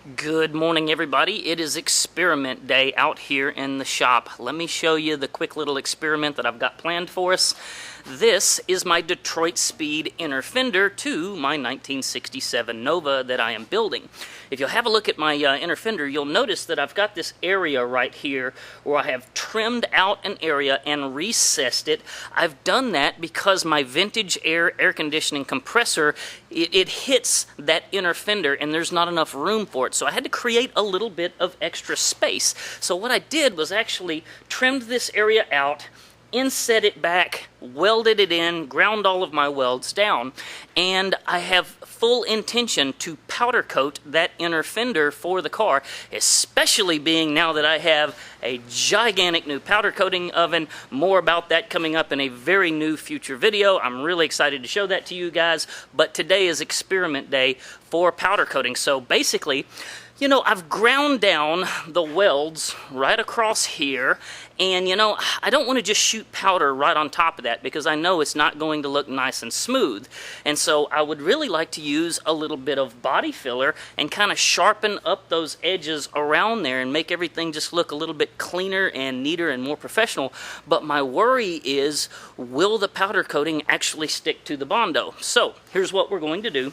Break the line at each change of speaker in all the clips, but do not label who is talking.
Good morning, everybody. It is experiment day out here in the shop. Let me show you the quick little experiment that I've got planned for us. This is my Detroit Speed inner fender to my 1967 Nova that I am building. If you'll have a look at my inner fender, you'll notice that I've got this area right here where I have trimmed out an area and recessed it. I've done that because my vintage air conditioning compressor, it hits that inner fender and there's not enough room for it. So I had to create a little bit of extra space. So what I did was actually trimmed this area out, inset it back, welded it in, ground all of my welds down, and I have full intention to powder coat that inner fender for the car, especially being now that I have a gigantic new powder coating oven. More about that coming up in a very new future video. I'm really excited to show that to you guys, but today is experiment day for powder coating. So basically, you know, I've ground down the welds right across here, and you know, I don't want to just shoot powder right on top of that because I know it's not going to look nice and smooth. And so I would really like to use a little bit of body filler and kind of sharpen up those edges around there and make everything just look a little bit cleaner and neater and more professional. But my worry is, will the powder coating actually stick to the Bondo? So here's what we're going to do.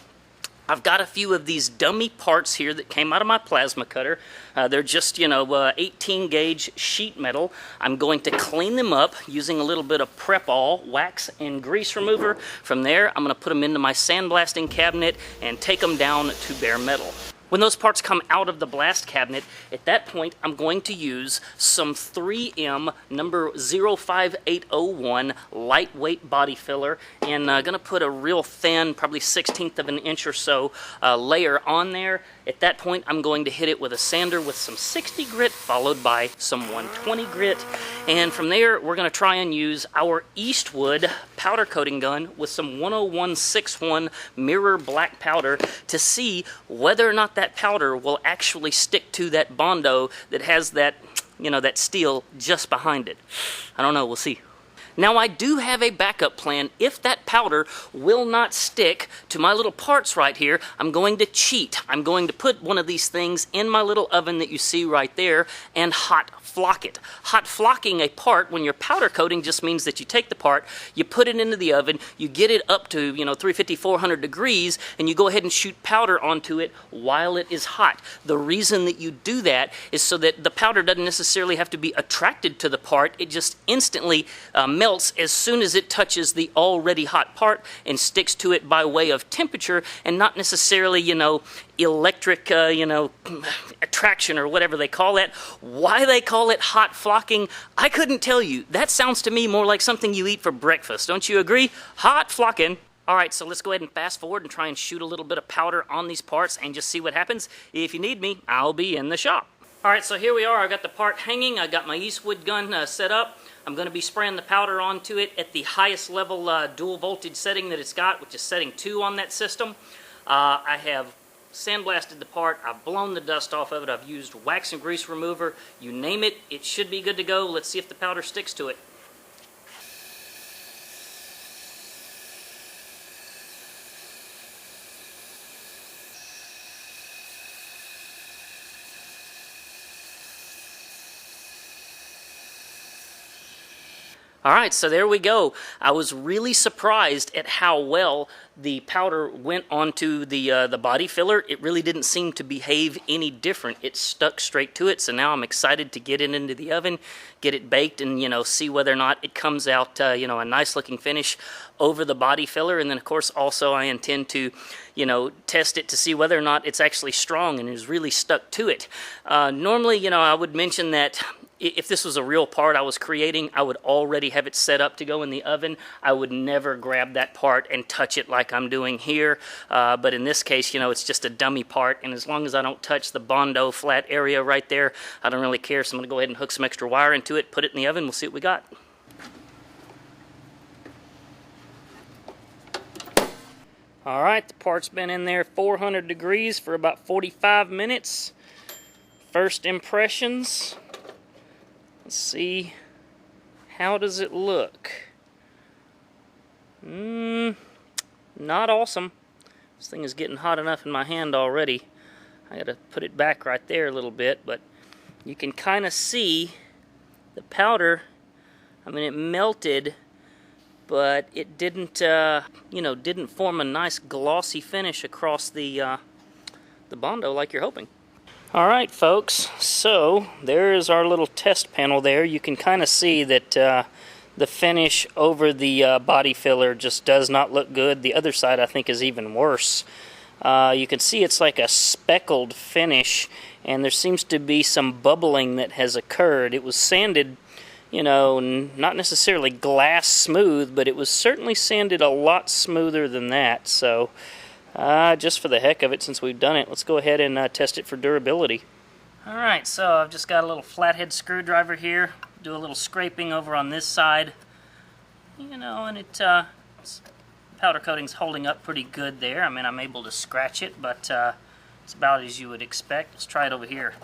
I've got a few of these dummy parts here that came out of my plasma cutter. They're just, 18 gauge sheet metal. I'm going to clean them up using a little bit of Prep-All wax and grease remover. From there, I'm going to put them into my sandblasting cabinet and take them down to bare metal. When those parts come out of the blast cabinet, at that point, I'm going to use some 3M number 05801 lightweight body filler, and I'm going to put a real thin, probably 1/16 of an inch or so layer on there. At that point, I'm going to hit it with a sander with some 60 grit, followed by some 120 grit. And from there, we're going to try and use our Eastwood powder coating gun with some 10161 mirror black powder to see whether or not that powder will actually stick to that Bondo that has that, that steel just behind it. I don't know, we'll see. Now, I do have a backup plan. If that powder will not stick to my little parts right here, I'm going to cheat. I'm going to put one of these things in my little oven that you see right there and hot flock it. Hot flocking a part when you're powder coating just means that you take the part, you put it into the oven, you get it up to 350, 400 degrees, and you go ahead and shoot powder onto it while it is hot. The reason that you do that is so that the powder doesn't necessarily have to be attracted to the part. It just instantly melts as soon as it touches the already hot part and sticks to it by way of temperature and not necessarily, electric, attraction or whatever they call it. Why they call it hot flocking, I couldn't tell you. That sounds to me more like something you eat for breakfast. Don't you agree? Hot flocking. All right, so let's go ahead and fast forward and try and shoot a little bit of powder on these parts and just see what happens. If you need me, I'll be in the shop. All right, so here we are. I've got the part hanging. I got my Eastwood gun set up. I'm going to be spraying the powder onto it at the highest level dual voltage setting that it's got, which is setting 2 on that system. I have sandblasted the part. I've blown the dust off of it. I've used wax and grease remover. You name it, it should be good to go. Let's see if the powder sticks to it. All right, so there we go. I was really surprised at how well the powder went onto the body filler. It really didn't seem to behave any different. It stuck straight to it, so now I'm excited to get it into the oven, get it baked, and, see whether or not it comes out, a nice-looking finish over the body filler. And then, of course, also I intend to, test it to see whether or not it's actually strong and is really stuck to it. Normally, I would mention that if this was a real part I was creating, I would already have it set up to go in the oven. I would never grab that part and touch it like I'm doing here. But in this case, it's just a dummy part. And as long as I don't touch the Bondo flat area right there, I don't really care. So I'm going to go ahead and hook some extra wire into it, put it in the oven. We'll see what we got. All right, the part's been in there 400 degrees for about 45 minutes. First impressions. Let's see, how does it look? Not awesome. This thing is getting hot enough in my hand already. I gotta put it back right there a little bit, but you can kind of see the powder. I mean, it melted, but it didn't, didn't form a nice glossy finish across the Bondo like you're hoping. All right, folks, so there's our little test panel there. You can kind of see that the finish over the body filler just does not look good. The other side, I think, is even worse. You can see it's like a speckled finish, and there seems to be some bubbling that has occurred. It was sanded, not necessarily glass smooth, but it was certainly sanded a lot smoother than that. So just for the heck of it, since we've done it, let's go ahead and test it for durability. Alright, so I've just got a little flathead screwdriver here. Do a little scraping over on this side. And it's powder coating's holding up pretty good there. I mean, I'm able to scratch it, but it's about as you would expect. Let's try it over here.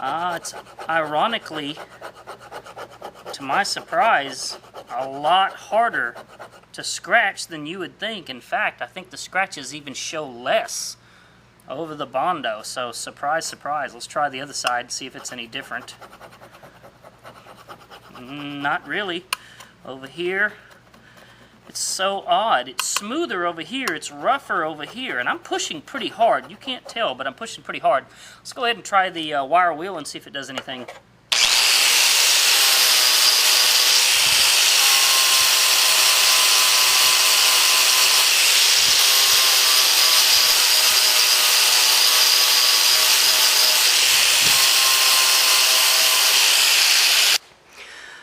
It's ironically, to my surprise, a lot harder to scratch than you would think. In fact, I think the scratches even show less over the Bondo. So surprise, surprise. Let's try the other side and see if it's any different. Not really. Over here, it's so odd. It's smoother over here, it's rougher over here, and I'm pushing pretty hard. You can't tell, but I'm pushing pretty hard. Let's go ahead and try the wire wheel and see if it does anything.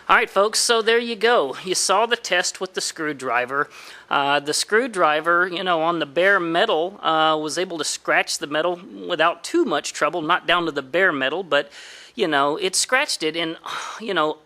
Alright folks, so there you go. You saw the test with the screwdriver. The screwdriver, on the bare metal, was able to scratch the metal without too much trouble, not down to the bare metal, but, it scratched it. And,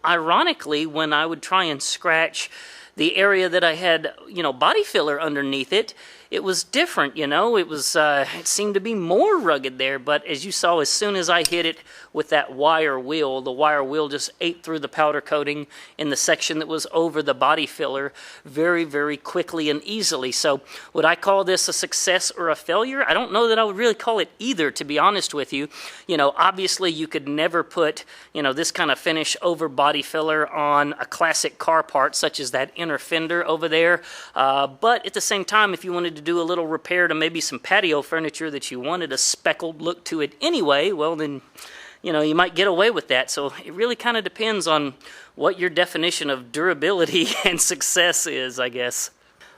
ironically, when I would try and scratch the area that I had, body filler underneath it, it was different, it seemed to be more rugged there, but as you saw, as soon as I hit it with that wire wheel, the wire wheel just ate through the powder coating in the section that was over the body filler very, very quickly and easily. So would I call this a success or a failure? I don't know that I would really call it either, to be honest with you. Obviously you could never put, this kind of finish over body filler on a classic car part such as that inner fender over there, but at the same time, if you wanted to do a little repair to maybe some patio furniture that you wanted a speckled look to it anyway, well then, you might get away with that. So it really kind of depends on what your definition of durability and success is, I guess.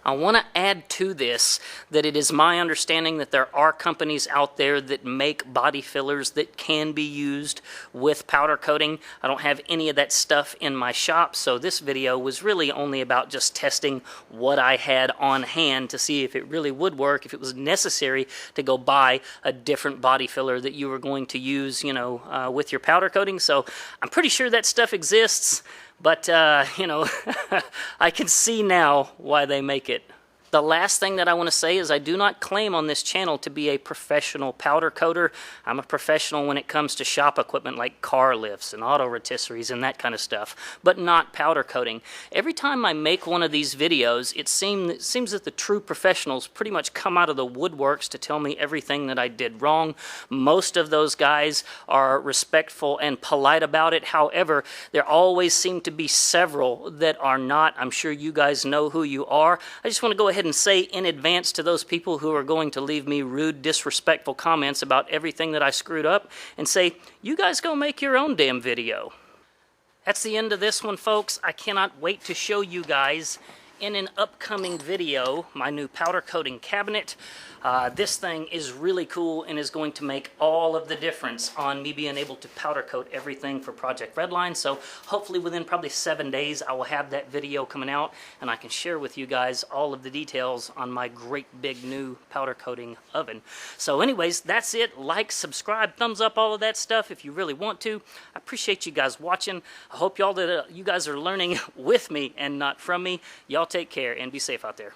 I want to add to this that it is my understanding that there are companies out there that make body fillers that can be used with powder coating. I don't have any of that stuff in my shop, so this video was really only about just testing what I had on hand to see if it really would work, if it was necessary to go buy a different body filler that you were going to use, with your powder coating. So I'm pretty sure that stuff exists. But, I can see now why they make it. The last thing that I want to say is I do not claim on this channel to be a professional powder coater. I'm a professional when it comes to shop equipment like car lifts and auto rotisseries and that kind of stuff, but not powder coating. Every time I make one of these videos, it seems that the true professionals pretty much come out of the woodworks to tell me everything that I did wrong. Most of those guys are respectful and polite about it. However, there always seem to be several that are not. I'm sure you guys know who you are. I just want to go ahead and say in advance to those people who are going to leave me rude, disrespectful comments about everything that I screwed up, and say, you guys go make your own damn video. That's the end of this one, folks. I cannot wait to show you guys in an upcoming video my new powder coating cabinet. This thing is really cool and is going to make all of the difference on me being able to powder coat everything for Project Redline. So hopefully within probably 7 days I will have that video coming out and I can share with you guys all of the details on my great big new powder coating oven. So anyways, that's it. Like, subscribe, thumbs up, all of that stuff if you really want to. I appreciate you guys watching. I hope you guys are learning with me and not from me. Y'all take care and be safe out there.